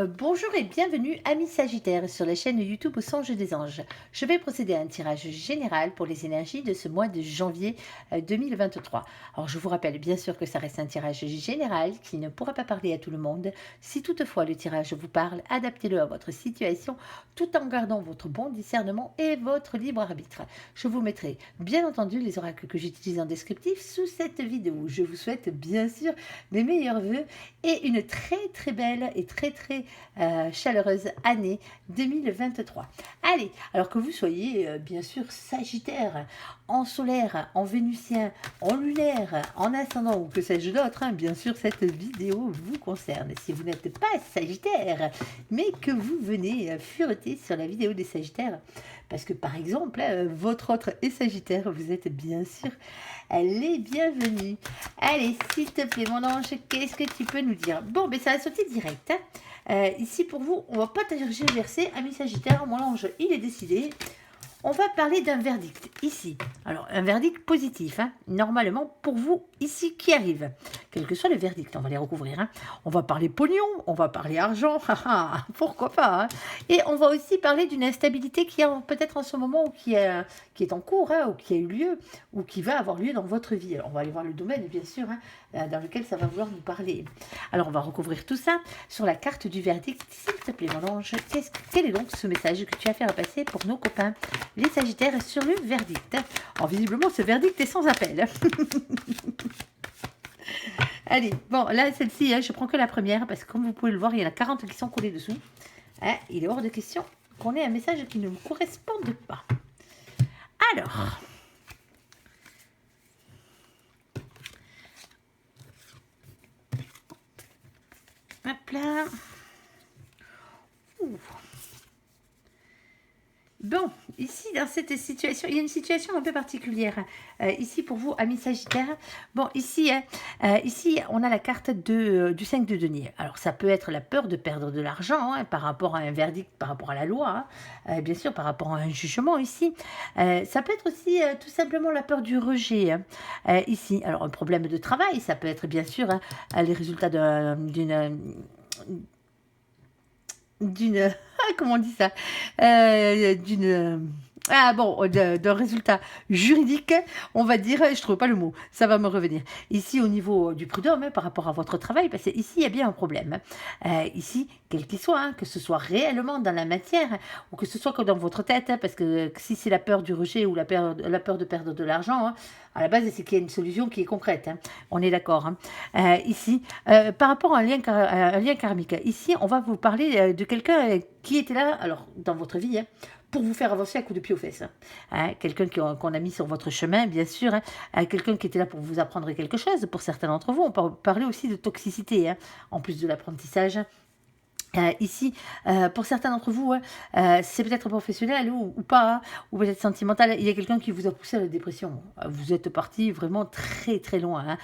Bonjour et bienvenue amis Sagittaires sur la chaîne YouTube Au Songe des Anges. Je vais procéder à un tirage général pour les énergies de ce mois de janvier 2023. Alors je vous rappelle bien sûr que ça reste un tirage général qui ne pourra pas parler à tout le monde. Si toutefois le tirage vous parle, adaptez-le à votre situation tout en gardant votre bon discernement et votre libre arbitre. Je vous mettrai bien entendu les oracles que j'utilise en descriptif sous cette vidéo. Je vous souhaite bien sûr mes meilleurs voeux et une très belle et très chaleureuse année 2023. Allez, alors que vous soyez bien sûr Sagittaire, en solaire, en vénusien, en lunaire, en ascendant ou que sais-je d'autre, bien sûr cette vidéo vous concerne. Si vous n'êtes pas Sagittaire, mais que vous venez fureter sur la vidéo des Sagittaires, parce que par exemple, votre autre est Sagittaire, vous êtes bien sûr les bienvenus. Allez, s'il te plaît, mon ange, qu'est-ce que tu peux nous dire? Bon, ben ça a sauté direct. Ici, pour vous, on va pas tergiverser, ami Sagittaire. Mon ange, il est décidé. On va parler d'un verdict ici. Alors, un verdict positif, normalement, pour vous, ici, qui arrive. Quel que soit le verdict, on va les recouvrir. On va parler pognon, on va parler argent, pourquoi pas. Et on va aussi parler d'une instabilité qui est peut-être en ce moment, ou qui est en cours, ou qui a eu lieu, ou qui va avoir lieu dans votre vie. Alors, on va aller voir le domaine, bien sûr, dans lequel ça va vouloir nous parler. Alors, on va recouvrir tout ça sur la carte du verdict. S'il te plaît, mon ange, quel est donc ce message que tu as fait repasser pour nos copains les Sagittaires sur le verdict? Alors, visiblement, ce verdict est sans appel. Allez, bon, là, celle-ci, je prends que la première, parce que comme vous pouvez le voir, il y en a 40 qui sont collés dessous. Il est hors de question qu'on ait un message qui ne me corresponde pas. Alors, hop là. Ouh. Bon, ici, dans cette situation, il y a une situation un peu particulière. Ici, pour vous, amis Sagittaires, bon, ici, on a la carte du 5 de denier. Alors, ça peut être la peur de perdre de l'argent par rapport à un verdict, par rapport à la loi, bien sûr, par rapport à un jugement ici. Ça peut être aussi tout simplement la peur du rejet, ici. Alors, un problème de travail, ça peut être bien sûr les résultats d'une comment on dit ça, d'un résultat juridique, on va dire, je trouve pas le mot, ça va me revenir. Ici, au niveau du prud'homme, par rapport à votre travail, parce que ici, il y a bien un problème. Ici, quel qu'il soit, que ce soit réellement dans la matière, ou que ce soit que dans votre tête, parce que si c'est la peur du rejet ou la peur de perdre de l'argent, à la base, c'est qu'il y a une solution qui est concrète. On est d'accord. Ici, par rapport à un lien karmique, ici, on va vous parler de quelqu'un qui était là, alors, dans votre vie, pour vous faire avancer à coup de pied aux fesses. Quelqu'un qu'on a mis sur votre chemin, bien sûr. Quelqu'un qui était là pour vous apprendre quelque chose. Pour certains d'entre vous, on peut parler aussi de toxicité, en plus de l'apprentissage. Ici, pour certains d'entre vous, c'est peut-être professionnel ou pas, ou peut-être sentimental. Il y a quelqu'un qui vous a poussé à la dépression. Vous êtes parti vraiment très loin.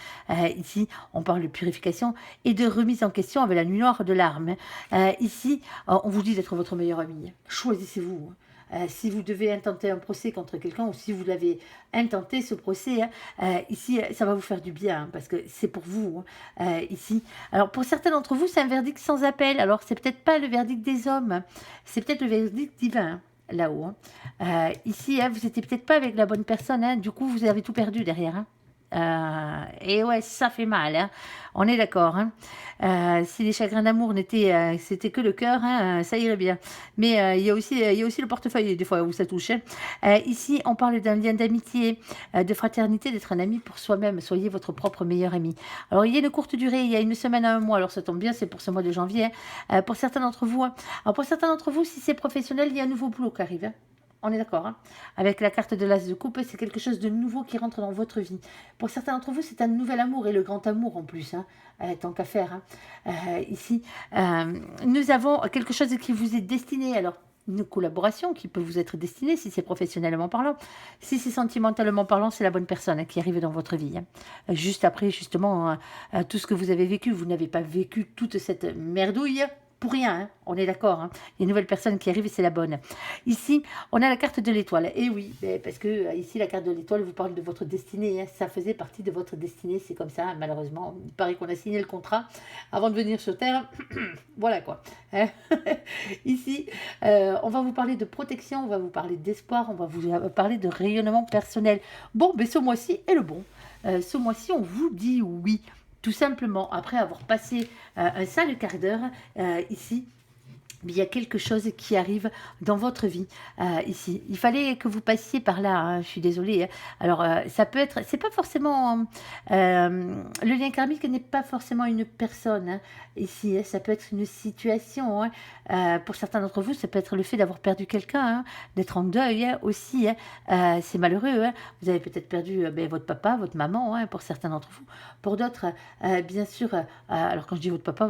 Ici, on parle de purification et de remise en question avec la nuit noire de l'arme. Ici, on vous dit d'être votre meilleur ami. Choisissez-vous. Si vous devez intenter un procès contre quelqu'un ou si vous l'avez intenté ce procès, ici ça va vous faire du bien parce que c'est pour vous ici. Alors pour certains d'entre vous c'est un verdict sans appel. Alors c'est peut-être pas le verdict des hommes, c'est peut-être le verdict divin là-haut. Ici vous n'étiez peut-être pas avec la bonne personne, du coup vous avez tout perdu derrière. Et ouais, ça fait mal, on est d'accord. Si les chagrins d'amour c'était que le cœur, ça irait bien. Mais il y a aussi le portefeuille des fois où ça touche. Ici, on parle d'un lien d'amitié, de fraternité, d'être un ami pour soi-même. Soyez votre propre meilleur ami. Alors, il y a une courte durée, il y a une semaine à un mois. Alors, ça tombe bien, c'est pour ce mois de janvier. Pour certains d'entre vous, si c'est professionnel, il y a un nouveau boulot qui arrive. On est d'accord, avec la carte de l'as de coupe, c'est quelque chose de nouveau qui rentre dans votre vie. Pour certains d'entre vous, c'est un nouvel amour, et le grand amour en plus, tant qu'à faire. Ici, nous avons quelque chose qui vous est destiné, alors une collaboration qui peut vous être destinée, si c'est professionnellement parlant. Si c'est sentimentalement parlant, c'est la bonne personne qui arrive dans votre vie. Juste après, justement, tout ce que vous avez vécu, vous n'avez pas vécu toute cette merdouille, pour rien, hein, on est d'accord. Hein. Il y a une nouvelle personne qui arrive et c'est la bonne. Ici, on a la carte de l'étoile. Et oui, parce que ici, la carte de l'étoile vous parle de votre destinée. Hein. Ça faisait partie de votre destinée. C'est comme ça, malheureusement. Il paraît qu'on a signé le contrat avant de venir sur Terre. Voilà quoi. Hein. Ici, on va vous parler de protection, on va vous parler d'espoir, on va vous parler de rayonnement personnel. Bon, mais ce mois-ci est le bon. Ce mois-ci, on vous dit oui. Tout simplement, après avoir passé un sale quart d'heure ici, il y a quelque chose qui arrive dans votre vie ici. Il fallait que vous passiez par là, hein, je suis désolée. Hein. Alors, ça peut être, c'est pas forcément, le lien karmique n'est pas forcément une personne hein, ici. Hein, ça peut être une situation. Hein. Pour certains d'entre vous, ça peut être le fait d'avoir perdu quelqu'un, hein, d'être en deuil hein, aussi. Hein. C'est malheureux. Hein. Vous avez peut-être perdu votre papa, votre maman, hein, pour certains d'entre vous. Pour d'autres, bien sûr, alors quand je dis votre papa,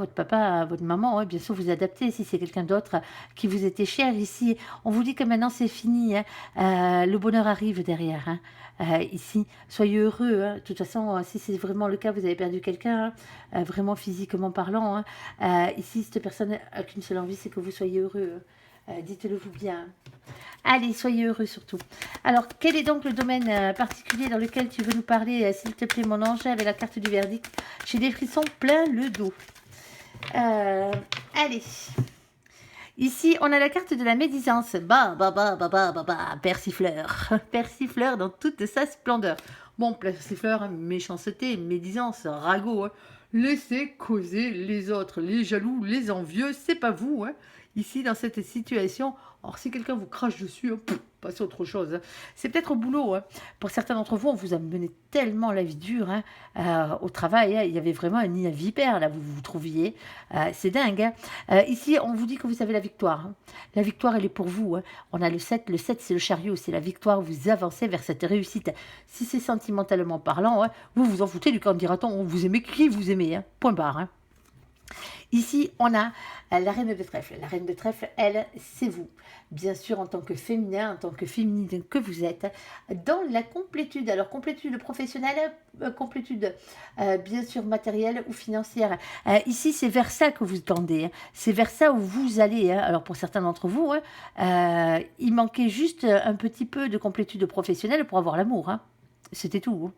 votre maman, hein, bien sûr, vous adaptez si c'est quelqu'un d'autre qui vous était cher ici. On vous dit que maintenant c'est fini. Hein. Le bonheur arrive derrière. Hein. Ici, soyez heureux. Hein. De toute façon, si c'est vraiment le cas, vous avez perdu quelqu'un, hein, vraiment physiquement parlant. Hein. Ici, cette personne n'a qu'une seule envie, c'est que vous soyez heureux. Dites-le vous bien. Allez, soyez heureux surtout. Alors, quel est donc le domaine particulier dans lequel tu veux nous parler, s'il te plaît, mon ange, avec la carte du verdict? J'ai des frissons plein le dos. Allez. Ici, on a la carte de la médisance. Persifleur. Persifleur dans toute sa splendeur. Bon, persifleur, méchanceté, médisance, ragot. Hein. Laissez causer les autres, les jaloux, les envieux, c'est pas vous. Hein. Ici, dans cette situation, alors si quelqu'un vous crache dessus, hein, passez à autre chose. Hein. C'est peut-être au boulot. Hein. Pour certains d'entre vous, on vous a mené tellement la vie dure hein, au travail. Hein. Il y avait vraiment un nid à vipère, là, vous vous trouviez. C'est dingue. Hein. Ici, on vous dit que vous avez la victoire. Hein. La victoire, elle est pour vous. Hein. On a le 7. Le 7, c'est le chariot, c'est la victoire. Vous avancez vers cette réussite. Si c'est sentimentalement parlant, hein, vous vous en foutez du candidaton. Vous aimez qui vous aimez. Hein. Point barre. Hein. Ici, on a la reine de trèfle. La reine de trèfle, elle, c'est vous. Bien sûr, en tant que féminin, en tant que féminine que vous êtes, dans la complétude. Alors, complétude professionnelle, complétude, bien sûr, matérielle ou financière. Ici, c'est vers ça que vous tendez. Hein. C'est vers ça où vous allez. Hein. Alors, pour certains d'entre vous, hein, il manquait juste un petit peu de complétude professionnelle pour avoir l'amour. Hein. C'était tout. Hein.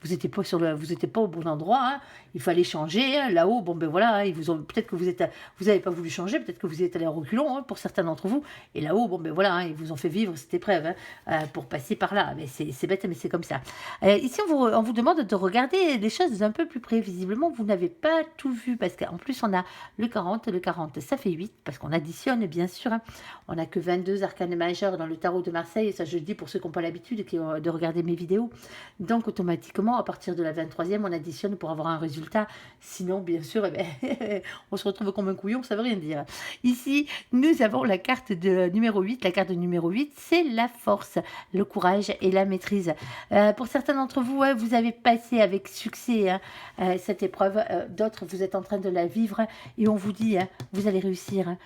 Vous n'étiez pas pas au bon endroit. Hein. Il fallait changer. Hein. Là-haut, bon ben voilà, hein, ils vous ont peut-être que vous n'avez pas voulu changer, peut-être que vous êtes allé à reculons hein, pour certains d'entre vous. Et là-haut, bon ben voilà, hein, ils vous ont fait vivre cette épreuve hein, pour passer par là. Mais c'est bête, mais c'est comme ça. Ici, on vous demande de regarder les choses un peu plus près. Visiblement, vous n'avez pas tout vu parce qu'en plus, on a le 40, ça fait 8 parce qu'on additionne bien sûr. Hein. On n'a que 22 arcanes majeures dans le tarot de Marseille. Ça, je le dis pour ceux qui n'ont pas l'habitude de regarder mes vidéos. Donc, automatiquement, à partir de la 23e, on additionne pour avoir un résultat. Sinon, bien sûr, eh ben, on se retrouve comme un couillon, ça ne veut rien dire. Ici, nous avons la carte de numéro 8. La carte de numéro 8, c'est la force, le courage et la maîtrise. Pour certains d'entre vous, hein, vous avez passé avec succès hein, cette épreuve. D'autres, vous êtes en train de la vivre et on vous dit, hein, vous allez réussir. Hein.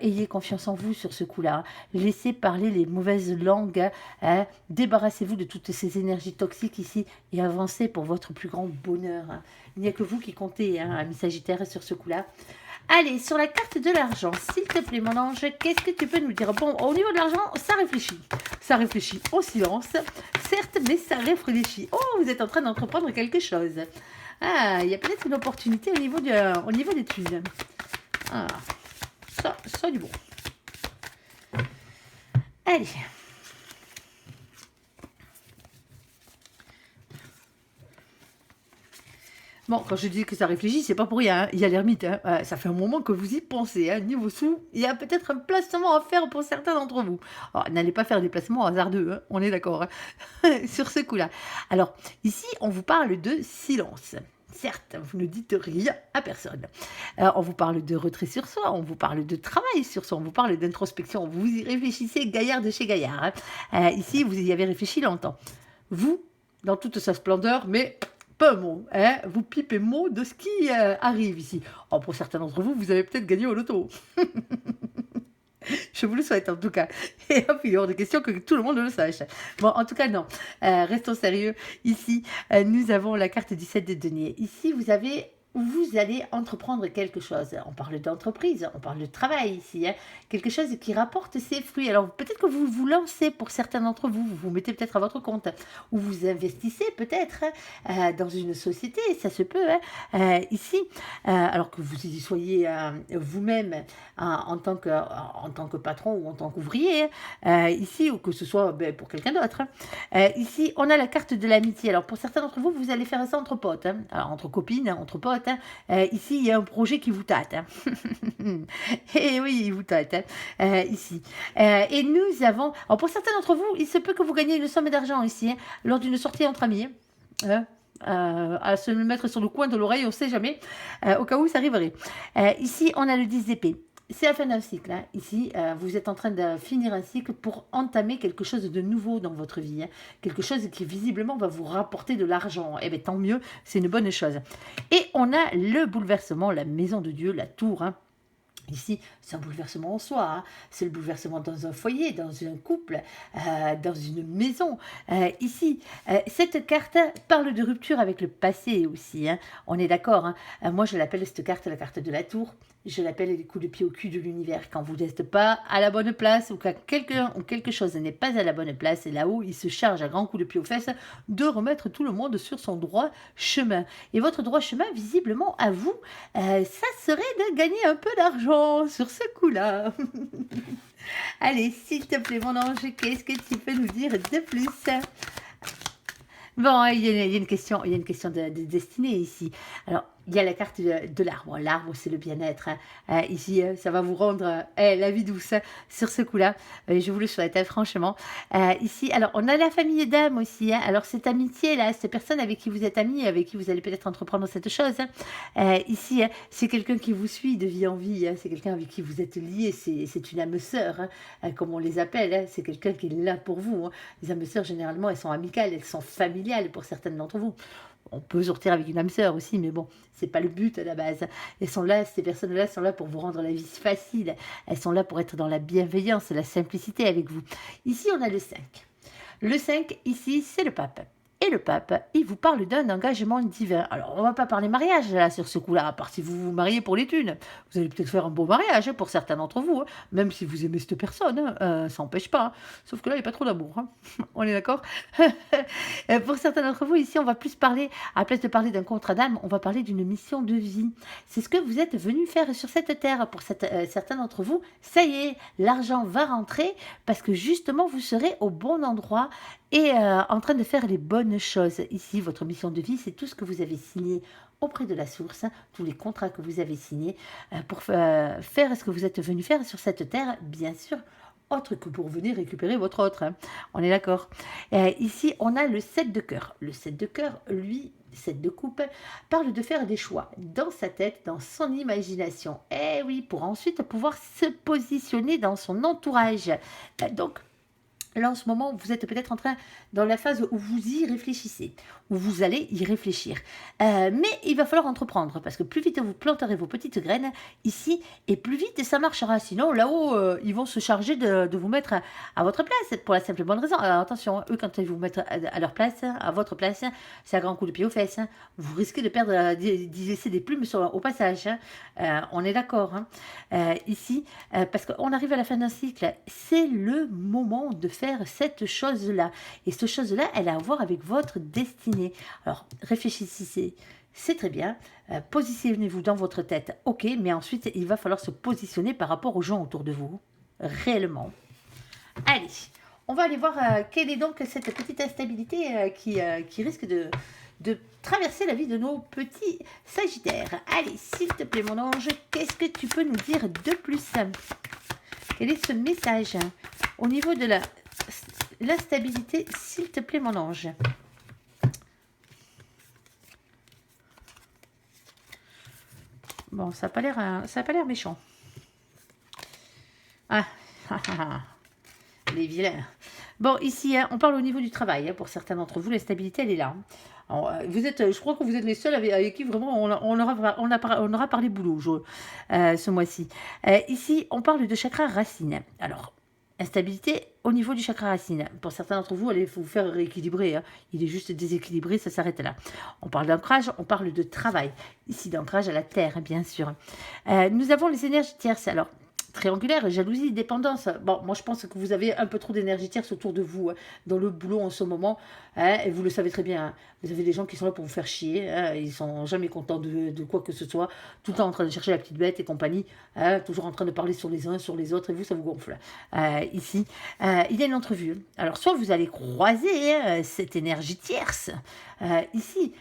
Ayez confiance en vous sur ce coup-là. Hein. Laissez parler les mauvaises langues. Hein. Débarrassez-vous de toutes ces énergies toxiques ici et avancez pour votre plus grand bonheur. Hein. Il n'y a que vous qui comptez, hein, ami Sagittaire, sur ce coup-là. Allez, sur la carte de l'argent, s'il te plaît, mon ange, qu'est-ce que tu peux nous dire? Bon, au niveau de l'argent, ça réfléchit. Ça réfléchit au silence, certes, mais ça réfléchit. Oh, vous êtes en train d'entreprendre quelque chose. Ah, il y a peut-être une opportunité au niveau des thunes. Ah, ça du bon. Allez. Bon, quand je dis que ça réfléchit, c'est pas pour rien. Hein. Il y a l'ermite. Hein. Ça fait un moment que vous y pensez. Hein. Niveau sous, il y a peut-être un placement à faire pour certains d'entre vous. Alors, n'allez pas faire des placements hasardeux. Hein. On est d'accord hein. Sur ce coup-là. Alors, ici, on vous parle de silence. Certes, vous ne dites rien à personne. On vous parle de retrait sur soi, on vous parle de travail sur soi, on vous parle d'introspection. Vous y réfléchissez, Gaillard de chez Gaillard. Hein. Ici, vous y avez réfléchi longtemps. Vous, dans toute sa splendeur, mais pas un mot. Hein. Vous pipez mot de ce qui arrive ici. Oh, pour certains d'entre vous, vous avez peut-être gagné au loto. Je vous le souhaite en tout cas. Et hop, il y a hors de question que tout le monde le sache. Bon, en tout cas, non. Restons sérieux. Ici, nous avons la carte 17 de denier. Ici, vous avez vous allez entreprendre quelque chose. On parle d'entreprise, on parle de travail ici, hein. Quelque chose qui rapporte ses fruits. Alors peut-être que vous vous lancez pour certains d'entre vous, vous vous mettez peut-être à votre compte, ou vous investissez peut-être dans une société, ça se peut, hein, ici, alors que vous y soyez vous-même en tant que patron ou en tant qu'ouvrier, ici, ou que ce soit ben, pour quelqu'un d'autre, hein. Ici, on a la carte de l'amitié. Alors pour certains d'entre vous, vous allez faire ça entre potes, hein. Alors, entre copines, hein, entre potes, hein. Ici, il y a un projet qui vous tâte, hein. Et oui, il vous tâte, hein, ici. Et nous avons... Alors, pour certains d'entre vous, il se peut que vous gagnez une somme d'argent ici, hein, lors d'une sortie entre amis, hein. À se le mettre sur le coin de l'oreille, on ne sait jamais, au cas où ça arriverait. Ici, on a le 10 d'épée. C'est la fin d'un cycle, hein. Ici, vous êtes en train de finir un cycle pour entamer quelque chose de nouveau dans votre vie, hein. Quelque chose qui visiblement va vous rapporter de l'argent. Eh bien, tant mieux, c'est une bonne chose. Et on a le bouleversement, la maison de Dieu, la tour, hein. Ici, c'est un bouleversement en soi, hein. C'est le bouleversement dans un foyer, dans un couple, dans une maison. Ici, cette carte parle de rupture avec le passé aussi, hein. On est d'accord, hein. Moi, je l'appelle cette carte la carte de la tour. Je l'appelle les coups de pied au cul de l'univers. Quand vous n'êtes pas à la bonne place ou quand quelqu'un ou quelque chose n'est pas à la bonne place, et là-haut, il se charge à grands coups de pied aux fesses de remettre tout le monde sur son droit chemin. Et votre droit chemin, visiblement, à vous, ça serait de gagner un peu d'argent sur ce coup-là. Allez, s'il te plaît, mon ange, qu'est-ce que tu peux nous dire de plus? Bon, il y a une question, de destinée ici. Alors, il y a la carte de l'arbre. L'arbre, c'est le bien-être, hein. Ici, ça va vous rendre la vie douce, hein, sur ce coup-là. Je vous le souhaite, hein, franchement. Ici, alors, on a la famille d'âme aussi, hein. Alors, cette amitié-là, cette personne avec qui vous êtes amis, avec qui vous allez peut-être entreprendre cette chose, hein. Ici, hein, c'est quelqu'un qui vous suit de vie en vie, hein. C'est quelqu'un avec qui vous êtes liés. C'est une âme sœur, hein, comme on les appelle, hein. C'est quelqu'un qui est là pour vous, hein. Les âmes sœurs, généralement, elles sont amicales, elles sont familiales pour certaines d'entre vous. On peut sortir avec une âme sœur aussi, mais bon, c'est pas le but à la base. Elles sont là, ces personnes-là sont là pour vous rendre la vie facile. Elles sont là pour être dans la bienveillance, la simplicité avec vous. Ici, on a le 5. Le 5, ici, c'est le pape. Et le pape, il vous parle d'un engagement divin. Alors, on va pas parler mariage, là, sur ce coup-là, à part si vous vous mariez pour les thunes. Vous allez peut-être faire un beau mariage, hein, pour certains d'entre vous, hein, même si vous aimez cette personne, hein, ça n'empêche pas, hein. Sauf que là, il n'y a pas trop d'amour, hein. On est d'accord? Pour certains d'entre vous, ici, on va plus parler, à la place de parler d'un contrat d'âme, on va parler d'une mission de vie. C'est ce que vous êtes venu faire sur cette terre. Pour certains d'entre vous, ça y est, l'argent va rentrer, parce que justement, vous serez au bon endroit, et en train de faire les bonnes choses. Ici, votre mission de vie, c'est tout ce que vous avez signé auprès de la source, hein, tous les contrats que vous avez signés pour faire ce que vous êtes venu faire sur cette terre, bien sûr, autre que pour venir récupérer votre autre, hein. On est d'accord. Ici, on a le 7 de cœur. Le 7 de cœur, lui, 7 de coupe, parle de faire des choix dans sa tête, dans son imagination. Eh oui, pour ensuite pouvoir se positionner dans son entourage. Donc, là, en ce moment, vous êtes peut-être en train, dans la phase où vous y réfléchissez, où vous allez y réfléchir. Mais il va falloir entreprendre, parce que plus vite vous planterez vos petites graines ici, et plus vite ça marchera. Sinon, là-haut, ils vont se charger de vous mettre à votre place, pour la simple bonne raison. Alors attention, hein, eux, quand ils vous mettent à leur place, à votre place, c'est un grand coup de pied aux fesses, hein. Vous risquez de perdre, d'y laisser des plumes au passage, hein. On est d'accord, hein. Ici, parce qu'on arrive à la fin d'un cycle, c'est le moment de faire cette chose-là. Et cette chose-là, elle a à voir avec votre destinée. Alors, réfléchissez, c'est très bien. Positionnez-vous dans votre tête, ok, mais ensuite, il va falloir se positionner par rapport aux gens autour de vous, réellement. Allez, on va aller voir quelle est donc cette petite instabilité qui risque de traverser la vie de nos petits sagittaires. Allez, s'il te plaît, mon ange, qu'est-ce que tu peux nous dire de plus? Quel est ce message au niveau de l'instabilité, s'il te plaît, mon ange? Bon, ça n'a pas l'air méchant. Ah, les vilains. Bon, ici, hein, on parle au niveau du travail, hein, pour certains d'entre vous, la stabilité, elle est là. Alors, je crois que vous êtes les seuls avec qui vraiment on aura parlé boulot ce mois-ci. Ici, on parle de chakra racine. Alors, instabilité, au niveau du chakra racine. Pour certains d'entre vous, allez vous faire rééquilibrer, hein. Il est juste déséquilibré, ça s'arrête là. On parle d'ancrage, on parle de travail. Ici, d'ancrage à la terre, bien sûr. Nous avons les énergies tierces. Alors, triangulaire, jalousie, dépendance. Bon, moi je pense que vous avez un peu trop d'énergie tierce autour de vous, hein, dans le boulot en ce moment, hein, et vous le savez très bien. Hein. Vous avez des gens qui sont là pour vous faire chier, hein, ils sont jamais contents de quoi que ce soit, tout le temps en train de chercher la petite bête et compagnie, hein, toujours en train de parler sur les uns, sur les autres, et vous ça vous gonfle. Ici, il y a une entrevue. Alors soit vous allez croiser cette énergie tierce, ici,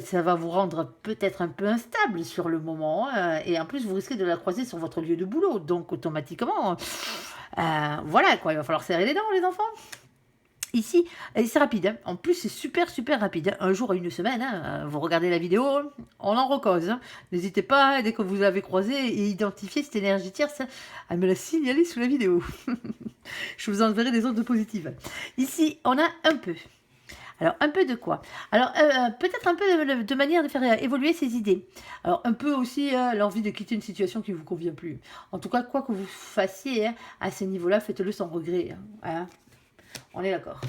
ça va vous rendre peut-être un peu instable sur le moment, et en plus vous risquez de la croiser sur votre lieu de boulot, donc automatiquement, voilà quoi, il va falloir serrer les dents les enfants. Ici, c'est rapide, hein. En plus c'est super rapide, hein. Un jour à une semaine, hein. Vous regardez la vidéo, on en recose, hein. N'hésitez pas, dès que vous l'avez croisé et identifié cette énergie tierce, à me la signaler sous la vidéo. Je vous enverrai des ondes positives. Ici, on a un peu. Alors, un peu de quoi? Alors, peut-être un peu de manière de faire évoluer ses idées. Alors, un peu aussi l'envie de quitter une situation qui ne vous convient plus. En tout cas, quoi que vous fassiez, hein, à ce niveau-là, faites-le sans regret. Hein. On est d'accord.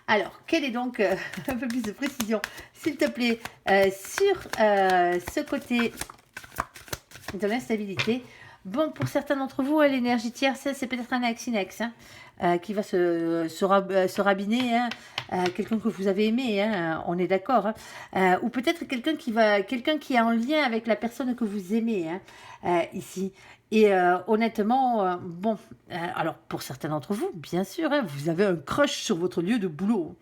Alors, quelle est donc un peu plus de précision, s'il te plaît, sur ce côté de l'instabilité? Bon, pour certains d'entre vous, l'énergie tierce, c'est peut-être un ex-inex, hein, qui va se rabiner, hein, quelqu'un que vous avez aimé, hein, on est d'accord, hein, ou peut-être quelqu'un qui est en lien avec la personne que vous aimez, hein, ici. Et honnêtement, bon, alors pour certains d'entre vous, bien sûr, hein, vous avez un crush sur votre lieu de boulot.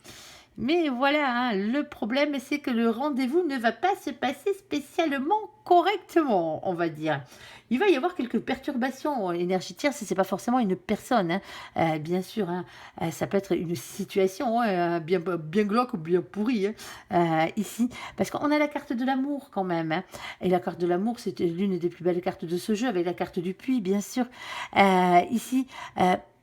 Mais voilà, hein, le problème, c'est que le rendez-vous ne va pas se passer spécialement correctement, on va dire. Il va y avoir quelques perturbations. L'énergie tierce, ce n'est pas forcément une personne, hein. Bien sûr, hein, ça peut être une situation, hein, bien glauque, bien pourrie, hein, ici. Parce qu'on a la carte de l'amour quand même. Hein. Et la carte de l'amour, c'est l'une des plus belles cartes de ce jeu, avec la carte du puits, bien sûr. Ici,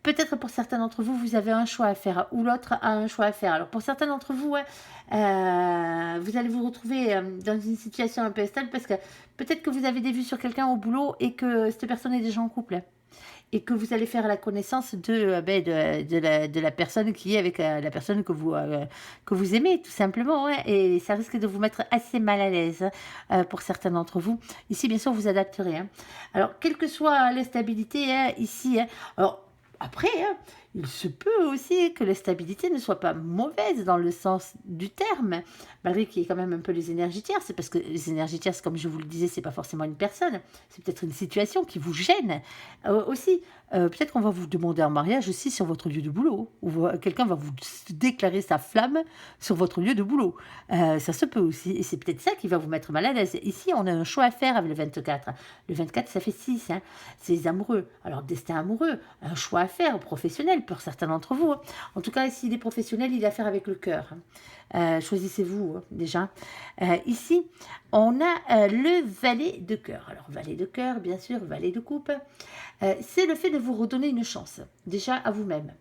peut-être pour certains d'entre vous, vous avez un choix à faire, ou l'autre a un choix à faire. Alors pour certains d'entre vous, ouais, vous allez vous retrouver dans une situation un peu instable, parce que peut-être que vous avez des vues sur quelqu'un au boulot et que cette personne est déjà en couple. Et que vous allez faire la connaissance de la personne qui est avec la personne que vous aimez, tout simplement. Ouais, et ça risque de vous mettre assez mal à l'aise, pour certains d'entre vous. Ici, bien sûr, vous adapterez. Hein. Alors, quelle que soit l'instabilité, hein, ici, hein, alors, après, hein, il se peut aussi que la stabilité ne soit pas mauvaise dans le sens du terme, malgré qu'il y ait quand même un peu les énergies tierces, parce que les énergies tierces, comme je vous le disais, c'est pas forcément une personne, c'est peut-être une situation qui vous gêne. Aussi, peut-être qu'on va vous demander en mariage aussi sur votre lieu de boulot, ou quelqu'un va vous déclarer sa flamme sur votre lieu de boulot. Ça se peut aussi, et c'est peut-être ça qui va vous mettre mal à l'aise. Ici, on a un choix à faire avec le 24. Le 24, ça fait 6, hein. C'est les amoureux. Alors, destin amoureux, un choix à faire professionnel pour certains d'entre vous. Hein. En tout cas, s'il est professionnel, il a affaire avec le cœur. Hein. Choisissez-vous, hein, déjà. Ici, on a le valet de cœur. Alors, valet de cœur, bien sûr, valet de coupe. C'est le fait de vous redonner une chance, déjà à vous-même.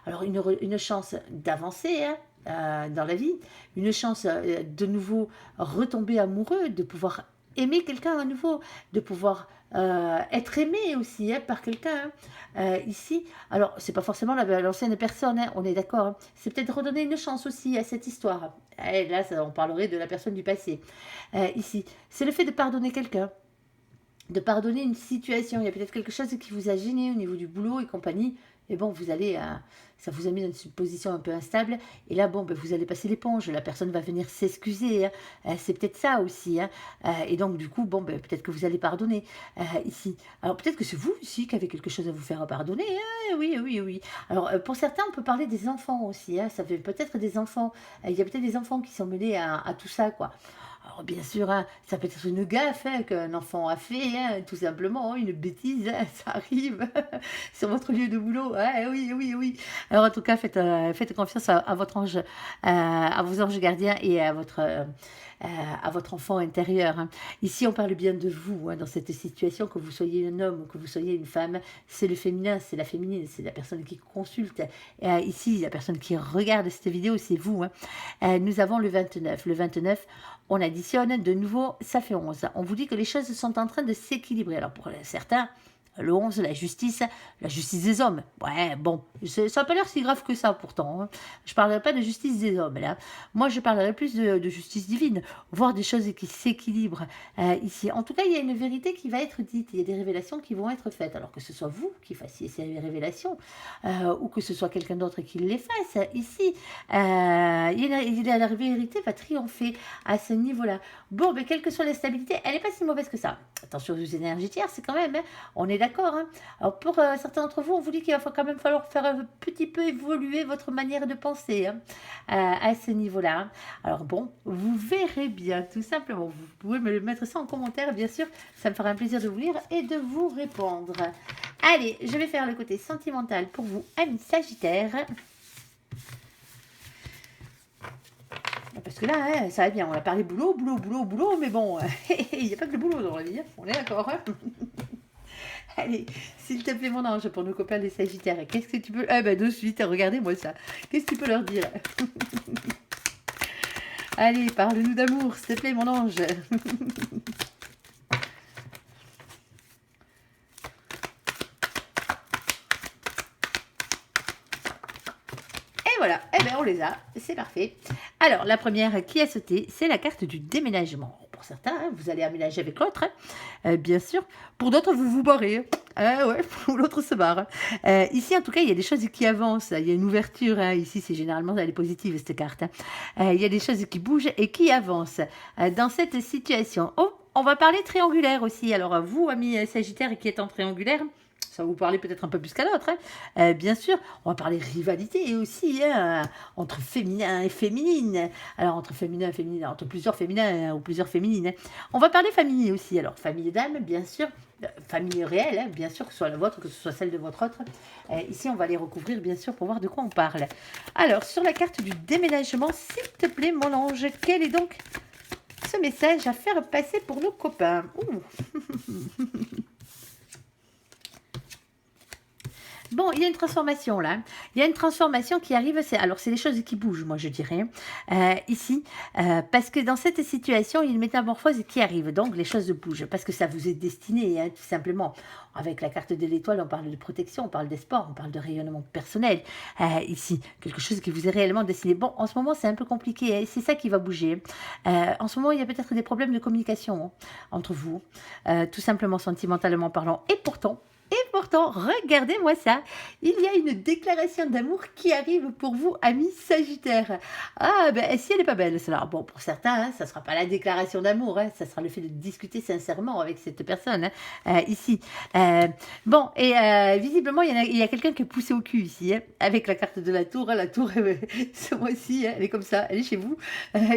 Alors, une chance d'avancer, hein, dans la vie, une chance de nouveau retomber amoureux, de pouvoir aimer quelqu'un à nouveau, de pouvoir être aimé aussi, hein, par quelqu'un, hein. Ici. Alors, c'est pas forcément l'ancienne personne, hein, on est d'accord. Hein. C'est peut-être redonner une chance aussi à cette histoire. Et là, on parlerait de la personne du passé. Ici, c'est le fait de pardonner quelqu'un, de pardonner une situation. Il y a peut-être quelque chose qui vous a gêné au niveau du boulot et compagnie. Et bon, ça vous a mis dans une position un peu instable. Et là, bon, vous allez passer l'éponge. La personne va venir s'excuser. Hein. C'est peut-être ça aussi. Hein. Et donc, du coup, bon, peut-être que vous allez pardonner ici. Alors, peut-être que c'est vous ici qui avez quelque chose à vous faire pardonner. Hein. Oui. Alors, pour certains, on peut parler des enfants aussi. Hein. Ça fait peut-être des enfants. Il y a peut-être des enfants qui sont mêlés à tout ça, quoi. Alors bien sûr, hein, ça peut être une gaffe, hein, qu'un enfant a fait, hein, tout simplement, hein, une bêtise, hein, ça arrive sur votre lieu de boulot. Hein, oui. Alors en tout cas, faites confiance à votre ange, à vos anges gardiens et à votre enfant intérieur. Hein. Ici, on parle bien de vous, hein, dans cette situation, que vous soyez un homme ou que vous soyez une femme. C'est le féminin, c'est la féminine, c'est la personne qui consulte. Ici, la personne qui regarde cette vidéo, c'est vous. Hein. Nous avons le 29. Le 29, on additionne de nouveau, ça fait 11. On vous dit que les choses sont en train de s'équilibrer. Alors pour certains, Le 11, la justice des hommes. Ouais, bon, ça n'a pas l'air si grave que ça pourtant, hein. Je ne parlerai pas de justice des hommes là. Moi, je parlerai plus de justice divine, voir des choses qui s'équilibrent ici. En tout cas, il y a une vérité qui va être dite, il y a des révélations qui vont être faites. Alors que ce soit vous qui fassiez ces révélations ou que ce soit quelqu'un d'autre qui les fasse ici, la vérité va triompher à ce niveau-là. Bon, mais quelle que soit la stabilité, elle n'est pas si mauvaise que ça. Attention aux énergies tierces, c'est quand même, hein, on est d'accord. Hein. Alors pour certains d'entre vous, on vous dit qu'il va quand même falloir faire un petit peu évoluer votre manière de penser hein, à ce niveau-là. Hein. Alors bon, vous verrez bien, tout simplement. Vous pouvez me mettre ça en commentaire, bien sûr. Ça me fera un plaisir de vous lire et de vous répondre. Allez, je vais faire le côté sentimental pour vous, amis Sagittaires. Parce que là, hein, ça va bien, on a parlé boulot, mais bon, il n'y a pas que le boulot dans la vie, hein, on est d'accord. Hein. Allez, s'il te plaît, mon ange, pour nos copains des Sagittaires, qu'est-ce que tu peux... Ah ben, de suite, regardez-moi ça. Qu'est-ce que tu peux leur dire? Allez, parle-nous d'amour, s'il te plaît, mon ange. Voilà, eh bien on les a, c'est parfait. Alors, la première qui a sauté, c'est la carte du déménagement. Pour certains, hein, vous allez aménager avec l'autre, hein, bien sûr. Pour d'autres, vous vous barrez. Ouais, l'autre se barre. Ici, en tout cas, il y a des choses qui avancent. Il y a une ouverture. Hein. Ici, c'est généralement, elle est positive, cette carte. Hein. Il y a des choses qui bougent et qui avancent dans cette situation. Oh, on va parler triangulaire aussi. Alors, vous, amis Sagittaires qui êtes en triangulaire, ça va vous parler peut-être un peu plus qu'à l'autre. Hein. Bien sûr, on va parler rivalité aussi, hein, entre féminin et féminine. Alors, entre féminin et féminine, entre plusieurs féminins ou plusieurs féminines. Hein. On va parler famille aussi. Alors, famille d'âme, bien sûr. Famille réelle, hein, bien sûr, que ce soit la vôtre, que ce soit celle de votre autre. Ici, on va les recouvrir, bien sûr, pour voir de quoi on parle. Alors, sur la carte du déménagement, s'il te plaît, mon ange, quel est donc ce message à faire passer pour nos copains? Bon, il y a une transformation là. Il y a une transformation qui arrive. Alors, c'est des choses qui bougent, moi, je dirais, ici. Parce que dans cette situation, il y a une métamorphose qui arrive. Donc, les choses bougent. Parce que ça vous est destiné, hein, tout simplement. Avec la carte de l'étoile, on parle de protection, on parle des sports, on parle de rayonnement personnel. Ici, quelque chose qui vous est réellement destiné. Bon, en ce moment, c'est un peu compliqué. Hein, c'est ça qui va bouger. En ce moment, il y a peut-être des problèmes de communication hein, entre vous. Tout simplement, sentimentalement parlant. Et pourtant, regardez-moi ça, il y a une déclaration d'amour qui arrive pour vous, amis Sagittaires. Ah, ben si elle n'est pas belle, celle-là. Bon, pour certains, hein, ça ne sera pas la déclaration d'amour, hein, ça sera le fait de discuter sincèrement avec cette personne, hein, ici. Bon, et visiblement, il y a quelqu'un qui est poussé au cul ici, hein, avec la carte de la tour. Hein, la tour, ce mois-ci, hein, elle est comme ça, elle est chez vous.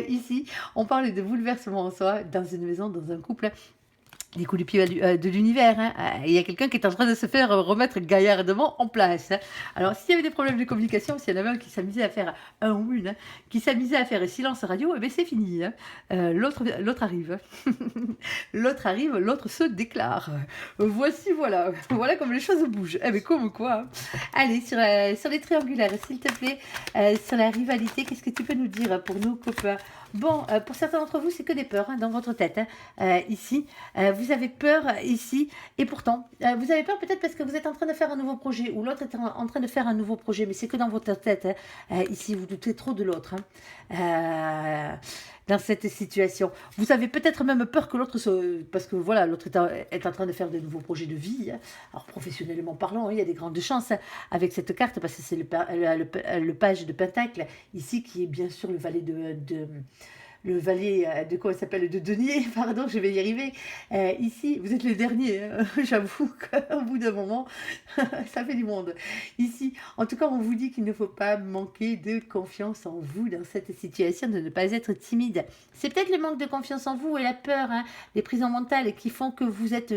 Ici, on parle de bouleversement en soi, dans une maison, dans un couple. Des coups de pied de l'univers. Hein. Il y a quelqu'un qui est en train de se faire remettre gaillardement en place. Hein. Alors, s'il y avait des problèmes de communication, s'il y en avait un qui s'amusait à faire, un ou une, hein, qui s'amusait à faire silence radio, eh bien, c'est fini. Hein. L'autre arrive. L'autre arrive, l'autre se déclare. Voici, voilà. Voilà comme les choses bougent. Eh bien, comme quoi. Hein. Allez, sur les triangulaires, s'il te plaît, sur la rivalité, qu'est-ce que tu peux nous dire pour nos copains? Bon, pour certains d'entre vous, c'est que des peurs hein, dans votre tête. Hein. Ici, vous avez peur ici, et pourtant, vous avez peur peut-être parce que vous êtes en train de faire un nouveau projet, ou l'autre est en train de faire un nouveau projet, mais c'est que dans votre tête. Hein. Ici, vous doutez trop de l'autre. Hein. Dans cette situation. Vous avez peut-être même peur que l'autre parce que voilà, l'autre est en train de faire de nouveaux projets de vie. Hein. Alors, professionnellement parlant, il y a des grandes chances hein, avec cette carte, parce que c'est le page de Pentacle, ici, qui est bien sûr le valet le valet de quoi ça s'appelle de denier, pardon, je vais y arriver. Ici, vous êtes le dernier, hein. J'avoue qu'au bout d'un moment, ça fait du monde. Ici, en tout cas, on vous dit qu'il ne faut pas manquer de confiance en vous dans cette situation, de ne pas être timide. C'est peut-être le manque de confiance en vous et la peur, hein, les prisons mentales qui font que vous êtes...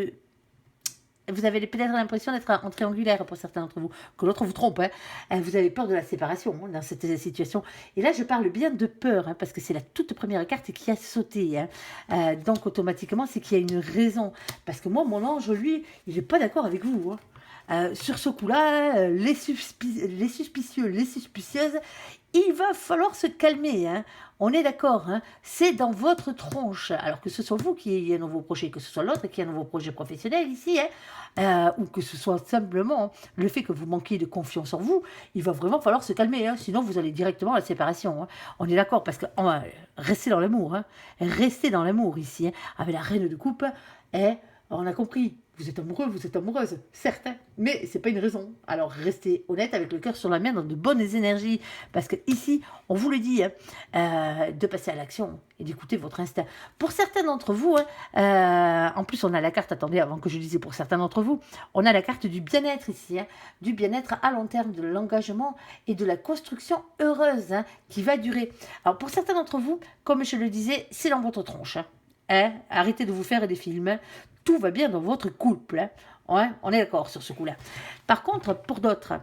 Vous avez peut-être l'impression d'être en triangulaire pour certains d'entre vous, que l'autre vous trompe. Hein. Vous avez peur de la séparation hein, dans cette situation. Et là, je parle bien de peur, hein, parce que c'est la toute première carte qui a sauté. Hein. Donc, automatiquement, c'est qu'il y a une raison. Parce que moi, mon ange, lui, il n'est pas d'accord avec vous. Hein. Sur ce coup-là, les suspicieux, les suspicieuses, il va falloir se calmer, hein. On est d'accord, hein. C'est dans votre tronche. Alors que ce soit vous qui ayez un nouveau projet, que ce soit l'autre qui a un nouveau projet professionnel ici, hein, ou que ce soit simplement le fait que vous manquiez de confiance en vous, il va vraiment falloir se calmer, hein. Sinon vous allez directement à la séparation, hein. On est d'accord, parce que restez dans l'amour, hein. Restez dans l'amour ici, hein. Avec la reine de coupe, on a compris. Vous êtes amoureux, vous êtes amoureuse, certes, hein, mais c'est pas une raison. Alors restez honnête avec le cœur sur la main, dans de bonnes énergies, parce que ici, on vous le dit, hein, de passer à l'action et d'écouter votre instinct. Pour certains d'entre vous, hein, en plus on a la carte, attendez, avant que je dise pour certains d'entre vous, on a la carte du bien-être ici, hein, du bien-être à long terme, de l'engagement et de la construction heureuse, hein, qui va durer. Alors pour certains d'entre vous, comme je le disais, c'est dans votre tronche, hein. Arrêtez de vous faire des films, hein. Tout va bien dans votre couple, hein. Ouais, on est d'accord sur ce coup-là. Par contre, pour d'autres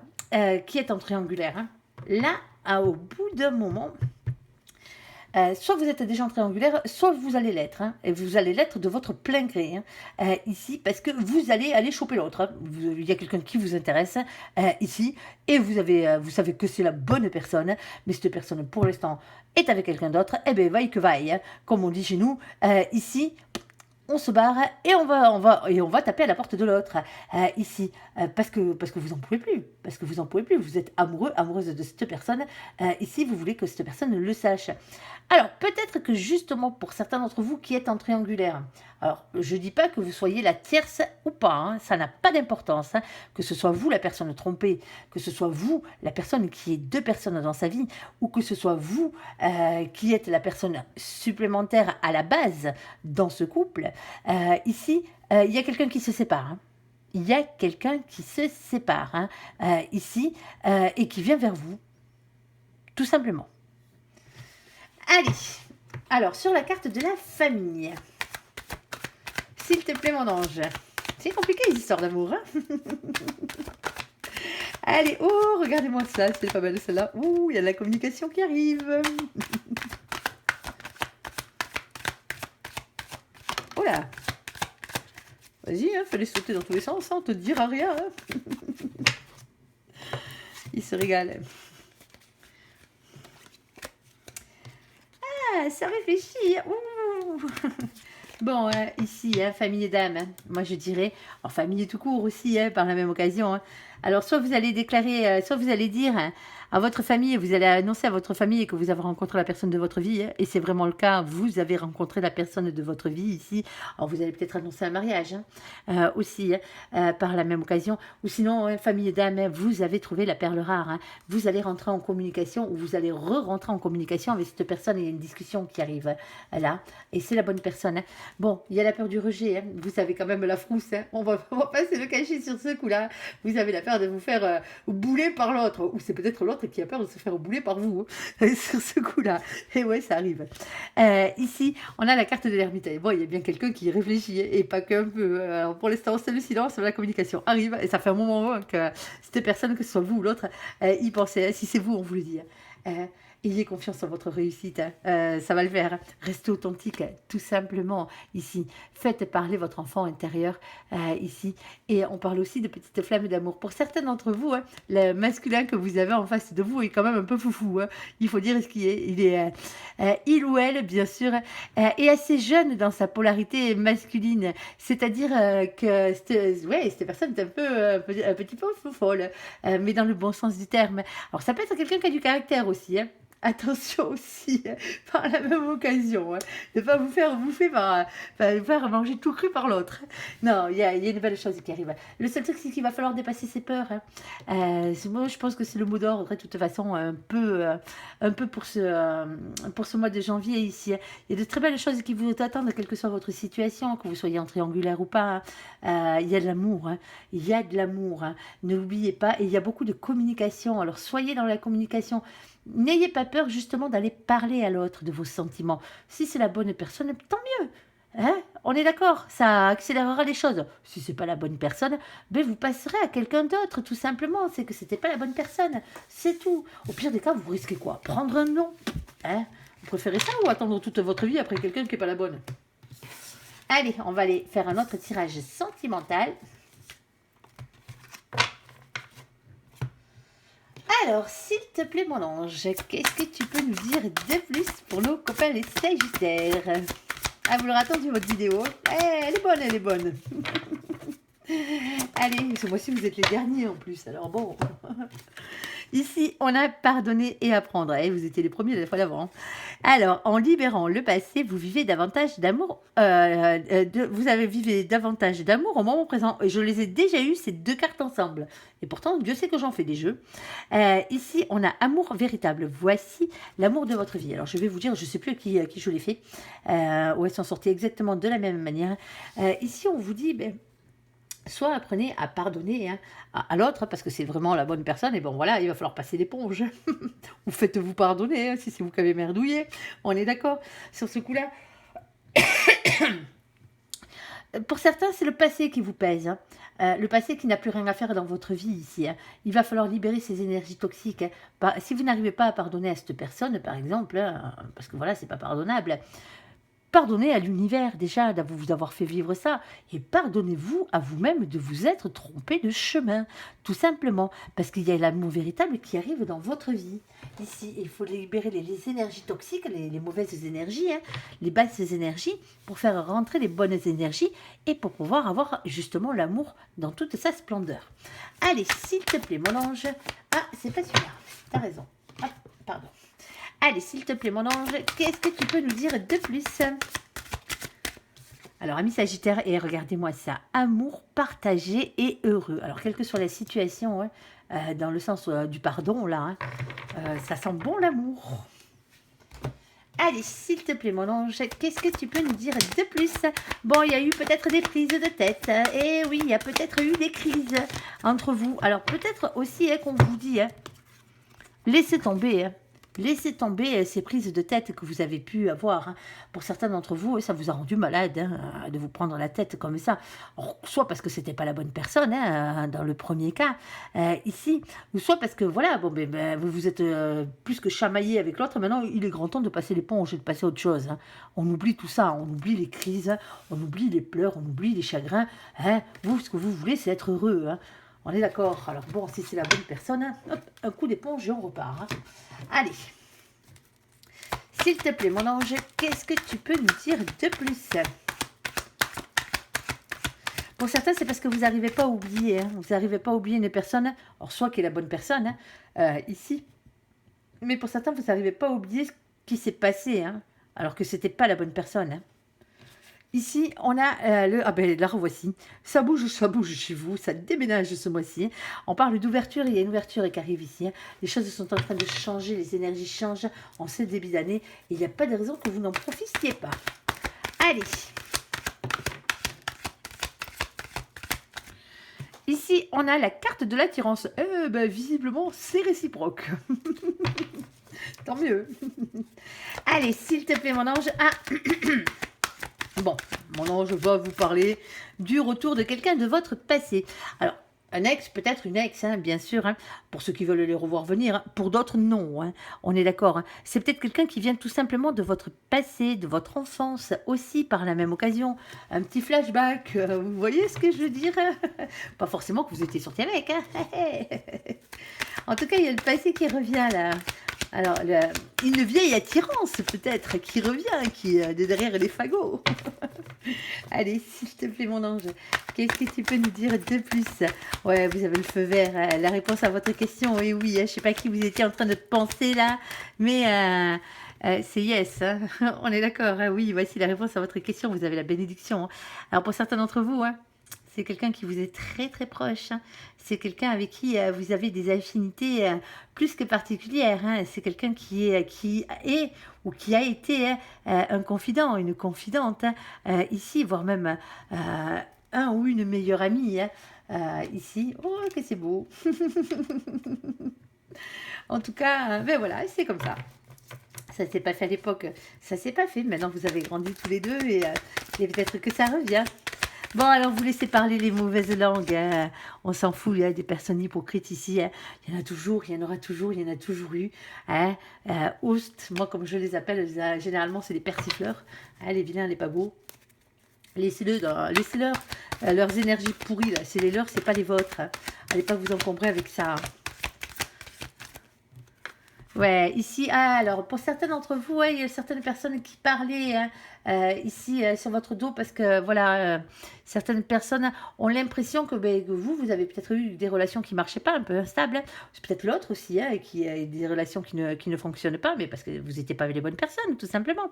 qui est en triangulaire, hein, là, au bout d'un moment, soit vous êtes déjà en triangulaire, soit vous allez l'être, hein, et vous allez l'être de votre plein gré, hein, ici, parce que vous allez aller choper l'autre, hein. Il y a quelqu'un qui vous intéresse, ici, et vous savez que c'est la bonne personne, mais cette personne, pour l'instant, est avec quelqu'un d'autre, et bien, vaille que vaille, hein, comme on dit chez nous, ici, on se barre et on va taper à la porte de l'autre, ici, parce que vous en pouvez plus, vous êtes amoureuse de cette personne, ici vous voulez que cette personne le sache. Alors peut-être que justement pour certains d'entre vous qui êtes en triangulaire, alors je dis pas que vous soyez la tierce ou pas, hein, ça n'a pas d'importance, hein, que ce soit vous la personne trompée, que ce soit vous la personne qui est deux personnes dans sa vie, ou que ce soit vous qui êtes la personne supplémentaire à la base dans ce couple. Ici, il y a quelqu'un qui se sépare, hein. Il y a quelqu'un qui se sépare, hein, ici, et qui vient vers vous, tout simplement. Allez, alors sur la carte de la famille, s'il te plaît mon ange, c'est compliqué les histoires d'amour, hein. Allez, oh, regardez-moi ça, c'est pas mal celle-là. Ouh, il y a de la communication qui arrive. Oh là. Vas-y, hein, fallait sauter dans tous les sens, on te dira rien. Hein. Il se régale. Ah, ça réfléchit. Ouh. Bon, ici, hein, famille et dames, hein, moi je dirais, en famille tout court aussi, hein, par la même occasion. Hein. Alors, soit vous allez déclarer, soit vous allez dire, hein, à votre famille, vous allez annoncer à votre famille que vous avez rencontré la personne de votre vie, hein, et c'est vraiment le cas, vous avez rencontré la personne de votre vie ici. Alors, vous allez peut-être annoncer un mariage, hein, aussi, hein, par la même occasion. Ou sinon, hein, famille et dames, hein, vous avez trouvé la perle rare. Hein. Vous allez rentrer en communication, ou vous allez re-rentrer en communication avec cette personne, et il y a une discussion qui arrive, hein, là, et c'est la bonne personne. Hein. Bon, il y a la peur du rejet, hein. Vous avez quand même la frousse, hein. On va pas se le cacher sur ce coup-là. Vous avez la peur de vous faire bouler par l'autre, ou c'est peut-être l'autre qui a peur de se faire bouler par vous, hein, sur ce coup-là. Et ouais, ça arrive. Ici, on a la carte de l'ermite. Bon, il y a bien quelqu'un qui réfléchit, et pas qu'un peu. Alors pour l'instant, c'est le silence, la communication arrive, et ça fait un moment que cette personne, que ce soit vous ou l'autre, y pensez. Si c'est vous, on vous le dit. Ayez confiance en votre réussite, hein. Ça va le faire. Restez authentique, hein, tout simplement, ici. Faites parler votre enfant intérieur, ici. Et on parle aussi de petites flammes d'amour. Pour certains d'entre vous, hein, le masculin que vous avez en face de vous est quand même un peu foufou. Hein. Il faut dire ce qu'il est. Il ou elle, bien sûr, est assez jeune dans sa polarité masculine. C'est-à-dire que cette personne est un petit peu folle, mais dans le bon sens du terme. Alors, ça peut être quelqu'un qui a du caractère aussi, hein. Attention aussi, par la même occasion, hein, de ne pas vous faire bouffer vous faire manger tout cru par l'autre. Non, il y a une belle chose qui arrive. Le seul truc, c'est qu'il va falloir dépasser ses peurs. Hein. Moi, je pense que c'est le mot d'ordre, de toute façon, un peu pour ce mois de janvier ici. Il y a de très belles choses qui vous attendent, quelle que soit votre situation, que vous soyez en triangulaire ou pas. Il y a de l'amour, hein. Il y a de l'amour. Hein. Ne l'oubliez pas. Et il y a beaucoup de communication. Alors, soyez dans la communication. N'ayez pas peur justement d'aller parler à l'autre de vos sentiments. Si c'est la bonne personne, tant mieux. Hein, on est d'accord, ça accélérera les choses. Si c'est pas la bonne personne, ben vous passerez à quelqu'un d'autre, tout simplement. C'est que c'était pas la bonne personne. C'est tout. Au pire des cas, vous risquez quoi? Prendre un nom. Hein, vous préférez ça ou attendre toute votre vie après quelqu'un qui n'est pas la bonne? Allez, on va aller faire un autre tirage sentimental. Alors, s'il te plaît, mon ange, qu'est-ce que tu peux nous dire de plus pour nos copains les Sagittaires? Ah, vous l'aurez attendu votre vidéo. Elle est bonne, elle est bonne. Allez, ce mois-ci, vous êtes les derniers en plus, alors bon. Ici, on a pardonné et apprendre. Et vous étiez les premiers la fois d'avant. Alors, en libérant le passé, vous vivez davantage d'amour. Vous avez vivé davantage d'amour au moment présent. Et je les ai déjà eu ces deux cartes ensemble. Et pourtant, Dieu sait que j'en fais des jeux. Ici, on a amour véritable. Voici l'amour de votre vie. Alors, je vais vous dire, je ne sais plus à qui je l'ai fait. Où elles sont sorties exactement de la même manière. Ici, on vous dit... Ben, soit apprenez à pardonner à l'autre, parce que c'est vraiment la bonne personne, et bon voilà, il va falloir passer l'éponge. Vous faites-vous pardonner, si c'est vous qui avez merdouillé, on est d'accord sur ce coup-là. Pour certains, c'est le passé qui vous pèse, le passé qui n'a plus rien à faire dans votre vie ici. Il va falloir libérer ces énergies toxiques. Si vous n'arrivez pas à pardonner à cette personne, par exemple, parce que voilà, c'est pas pardonnable, pardonnez à l'univers déjà de vous avoir fait vivre ça et pardonnez-vous à vous-même de vous être trompé de chemin, tout simplement, parce qu'il y a l'amour véritable qui arrive dans votre vie. Ici, il faut libérer les énergies toxiques, les mauvaises énergies, les basses énergies, pour faire rentrer les bonnes énergies et pour pouvoir avoir justement l'amour dans toute sa splendeur. Allez, s'il te plaît, mon ange. Ah, c'est pas celui-là, t'as raison. Ah, pardon. Allez, s'il te plaît, mon ange, qu'est-ce que tu peux nous dire de plus? Alors, amis Sagittaire, et regardez-moi ça, amour partagé et heureux. Alors, quelle que soit la situation, dans le sens du pardon, là, ça sent bon l'amour. Allez, s'il te plaît, mon ange, qu'est-ce que tu peux nous dire de plus? Bon, il y a eu peut-être des prises de tête. Et oui, il y a peut-être eu des crises entre vous. Alors, peut-être aussi qu'on vous dit, laissez tomber, laissez tomber ces prises de tête que vous avez pu avoir. Pour certains d'entre vous, ça vous a rendu malade de vous prendre la tête comme ça. Alors, soit parce que c'était pas la bonne personne, dans le premier cas, ici, ou soit parce que voilà, bon, vous vous êtes plus que chamaillé avec l'autre. Maintenant, il est grand temps de passer l'éponge et de passer à autre chose. On oublie tout ça, on oublie les crises, on oublie les pleurs, on oublie les chagrins. Vous, ce que vous voulez, c'est être heureux. On est d'accord. Alors bon, si c'est la bonne personne, hop, un coup d'éponge et on repart. Allez. S'il te plaît, mon ange, qu'est-ce que tu peux nous dire de plus? Pour certains, c'est parce que vous n'arrivez pas à oublier. Vous n'arrivez pas à oublier une personne, alors soit qui est la bonne personne, ici. Mais pour certains, vous n'arrivez pas à oublier ce qui s'est passé, alors que c'était pas la bonne personne. Ici, on a le... Ah ben, la revoici. Ça bouge chez vous, ça déménage ce mois-ci. On parle d'ouverture, il y a une ouverture qui arrive ici. Les choses sont en train de changer, les énergies changent en ce début d'année. Et il n'y a pas de raison que vous n'en profitiez pas. Allez. Ici, on a la carte de l'attirance. Visiblement, c'est réciproque. Tant mieux. Allez, s'il te plaît, mon ange. Ah. Bon, mon ange va vous parler du retour de quelqu'un de votre passé. Alors, un ex, peut-être une ex, bien sûr, pour ceux qui veulent les revoir venir. Pour d'autres, non, on est d'accord. C'est peut-être quelqu'un qui vient tout simplement de votre passé, de votre enfance, aussi par la même occasion. Un petit flashback, vous voyez ce que je veux dire? Pas forcément que vous étiez sorti avec. En tout cas, il y a le passé qui revient là. Alors, une vieille attirance peut-être qui revient, qui est de derrière les fagots. Allez, s'il te plaît, mon ange, qu'est-ce que tu peux nous dire de plus? Ouais, vous avez le feu vert, la réponse à votre question. Et oui, je ne sais pas qui vous étiez en train de penser là, mais c'est yes. On est d'accord, oui, voici la réponse à votre question. Vous avez la bénédiction. Alors, pour certains d'entre vous, c'est quelqu'un qui vous est très très proche. C'est quelqu'un avec qui vous avez des affinités plus que particulières. C'est quelqu'un qui est ou qui a été un confident, une confidente ici, voire même un ou une meilleure amie ici. Oh, que c'est beau. En tout cas, ben voilà, c'est comme ça. Ça s'est pas fait à l'époque, ça s'est pas fait. Maintenant, vous avez grandi tous les deux et peut-être que ça revient. Bon, alors, vous laissez parler les mauvaises langues. On s'en fout, il y a des personnes hypocrites ici. Il y en a toujours, il y en aura toujours, il y en a toujours eu. Oust, moi, comme je les appelle, généralement, c'est les persifleurs. Les vilains, les pas beaux. Laissez-leur leurs énergies pourries. C'est les leurs, c'est pas les vôtres. Allez pas vous encombrer avec ça. Ouais, ici, alors pour certains d'entre vous, ouais, il y a certaines personnes qui parlaient hein, ici sur votre dos parce que voilà, certaines personnes ont l'impression que, ben, que vous avez peut-être eu des relations qui marchaient pas, un peu instables. Hein. C'est peut-être l'autre aussi, hein, qui a des relations qui ne fonctionnent pas, mais parce que vous n'étiez pas avec les bonnes personnes, tout simplement.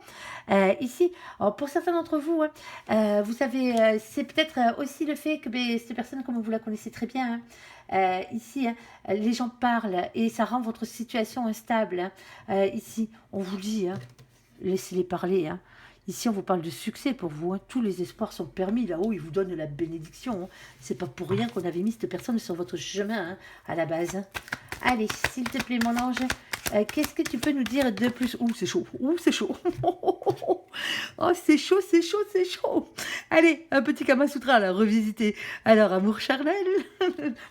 Ici, alors, pour certains d'entre vous, hein, vous avez, c'est peut-être aussi le fait que ben, cette personne, comme vous la connaissez très bien, hein, ici, hein, les gens parlent et ça rend votre situation instable. Hein. Ici, on vous dit, hein, laissez-les parler. Hein. Ici, on vous parle de succès pour vous. Hein. Tous les espoirs sont permis. Là-haut, ils vous donnent la bénédiction. Hein. C'est pas pour rien qu'on avait mis cette personne sur votre chemin hein, à la base. Hein. Allez, s'il te plaît, mon ange, qu'est-ce que tu peux nous dire de plus? Ouh, c'est chaud. Ouh, c'est chaud. Oh, c'est chaud, c'est chaud, c'est chaud. Allez, un petit Kama Sutra, là, revisiter. Alors, amour charnel.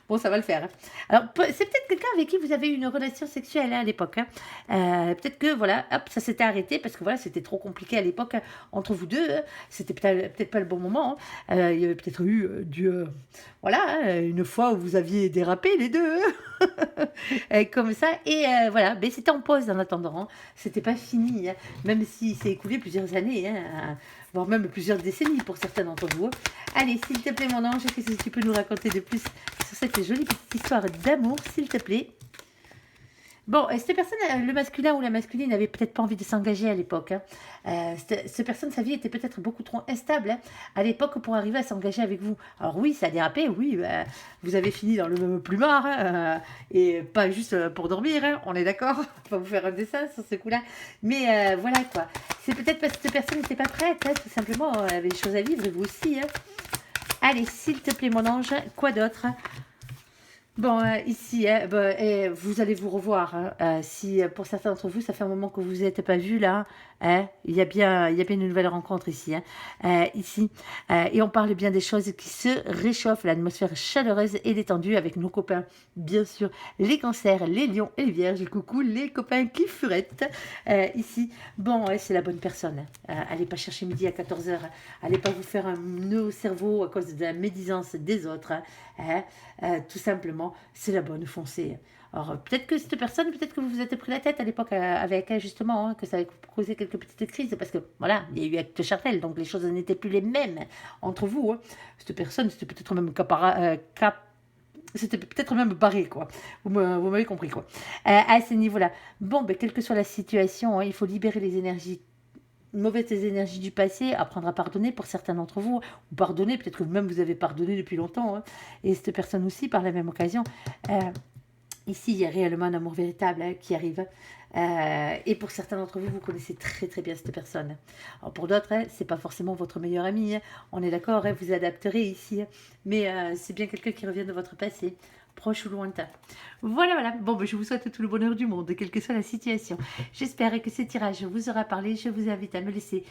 Bon, ça va le faire. Hein. Alors, c'est peut-être quelqu'un avec qui vous avez eu une relation sexuelle hein, à l'époque. Hein. Peut-être que, voilà, hop, ça s'était arrêté parce que, voilà, c'était trop compliqué à l'époque hein, entre vous deux. Hein. C'était peut-être pas le bon moment. Hein. Il y avait peut-être eu voilà, hein, une fois où vous aviez dérapé les deux. Hein. Comme ça. Et voilà, mais c'était en pause en attendant. Hein. C'était pas fini. Hein. Même si c'est écoulé plusieurs années. Hein, voire même plusieurs décennies pour certains d'entre vous. Hein. Allez, s'il te plaît, mon ange, qu'est-ce que tu peux nous raconter de plus sur cette jolie petite histoire d'amour, s'il te plaît? Bon, cette personne, le masculin ou la masculine n'avait peut-être pas envie de s'engager à l'époque. Hein. Cette personne, sa vie était peut-être beaucoup trop instable hein, à l'époque pour arriver à s'engager avec vous. Alors oui, ça a dérapé, oui, vous avez fini dans le même plumard, hein, et pas juste pour dormir, hein, on est d'accord. On va vous faire un dessin sur ce coup-là. Mais voilà quoi. C'est peut-être parce que cette personne n'était pas prête, hein, tout simplement, elle avait des choses à vivre et vous aussi. Hein. Allez, s'il te plaît, mon ange, quoi d'autre? Bon, ici, hein, bah, vous allez vous revoir. Hein. Si pour certains d'entre vous, ça fait un moment que vous n'êtes pas vus là, hein, il y a bien une nouvelle rencontre ici. Hein. Ici, et on parle bien des choses qui se réchauffent, l'atmosphère chaleureuse et détendue avec nos copains, bien sûr, les cancers, les lions et les vierges. Coucou les copains qui furettent. Ici, bon, ouais, c'est la bonne personne. Allez pas chercher midi à 14 heures. Allez pas vous faire un nœud au cerveau à cause de la médisance des autres. Hein. Tout simplement, c'est la bonne, foncée. Alors, peut-être que cette personne, peut-être que vous vous êtes pris la tête à l'époque avec elle, justement, hein, que ça a causé quelques petites crises, parce que, voilà, il y a eu acte charnel, donc les choses n'étaient plus les mêmes entre vous. Hein. Cette personne, c'était peut-être même c'était peut-être même barré, quoi. Vous m'avez compris, quoi. À ce niveau-là. Bon, ben, quelle que soit la situation, hein, il faut libérer les énergies mauvaises énergies du passé, apprendre à pardonner pour certains d'entre vous, ou pardonner, peut-être que vous-même vous avez pardonné depuis longtemps, hein, et cette personne aussi, par la même occasion. Ici, il y a réellement un amour véritable hein, qui arrive. Et pour certains d'entre vous, vous connaissez très très bien cette personne. Alors pour d'autres, hein, c'est pas forcément votre meilleur ami. Hein. On est d'accord, hein, vous adapterez ici. Hein. Mais c'est bien quelqu'un qui revient de votre passé, proche ou lointain. Voilà, voilà. Bon, ben, je vous souhaite tout le bonheur du monde, quelle que soit la situation. J'espère que ce tirage vous aura parlé. Je vous invite à me laisser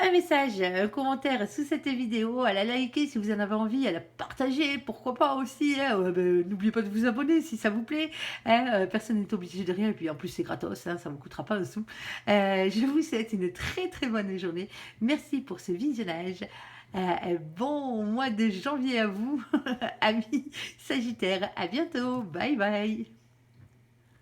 un message, un commentaire sous cette vidéo, à la liker si vous en avez envie, à la partager, pourquoi pas aussi. Hein, n'oubliez pas de vous abonner si ça vous plaît. Hein, personne n'est obligé de rien et puis en plus c'est gratos, hein, ça ne vous coûtera pas un sou. Je vous souhaite une très très bonne journée. Merci pour ce visionnage. Bon mois de janvier à vous, amis Sagittaires. À bientôt. Bye bye.